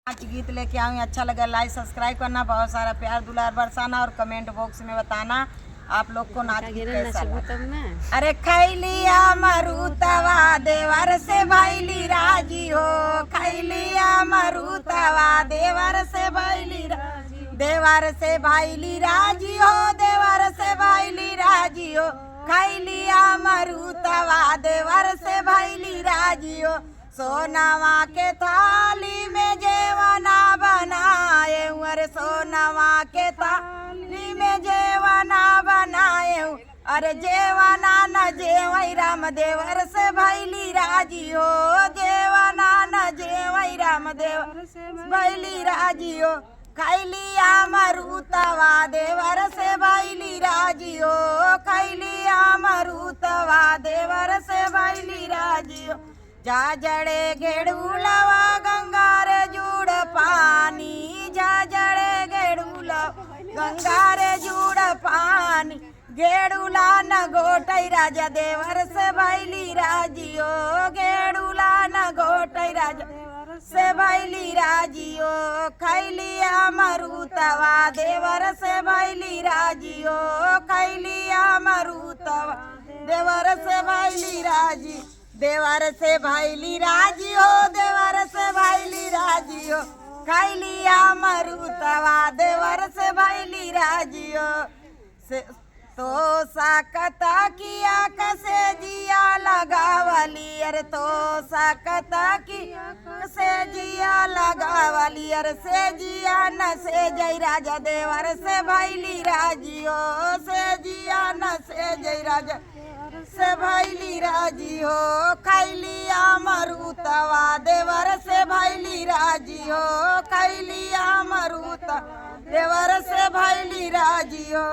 आज गीत लेके आऊँ, अच्छा लगा लाइक सब्सक्राइब करना, बहुत सारा प्यार दुलार बरसाना और कमेंट बॉक्स में बताना आप लोग को नाच गीत कैसा लगा। अरे खैलिया मरुतवा देवर से भैली राजी हो, खैलिया मरुतवा देवर से भैली देवर से भैली राजी हो, देवर से भैली राजी हो, खैलिया मरुतवा देवर से भैली राजी हो। सोनावा के थाली में जेवना बनाए, अरे सोनावा के थाली में जेवना बनाए, अरे जेवना न जेवई राम देवर से भैली राजी हो, जेवना न जेवई राम देवर से भैली राजी हो। खैलिया मरुतवा देवर से भैली राजी हो, खैलिया मरुतवा देवर से भैली राजी हो। जा जड़े गेड़ूलवा गंगारे जुड़ पानी, जा जड़े गेड़ूला गंगारे जुड़ पानी, गेड़ूला न गोटई राजा देवर से भैली राजी हो, गेड़ूला न गोटई राजा से भैली राजी हो। खैलिया मरुतवा देवर से भैली राजी हो, खैलिया मरुतवा देवर से भैली राजी, देवर से भैली राजी हो, देवर से भैली राजी हो। खैलिया मरुतवा देवर से भैली राजी हो। तो साकता किया कसे जिया लगावली, अरे तो साकता किया कसे जिया लगावली, अरे से जिया न से जय राजा देवर से भैली राजी हो, से जिया न से जय राजा से भैली राजी हो। खैलिया मरुतवा देवर से भैली राजी हो, खैलिया मरुतवा देवर से भैली राजी हो।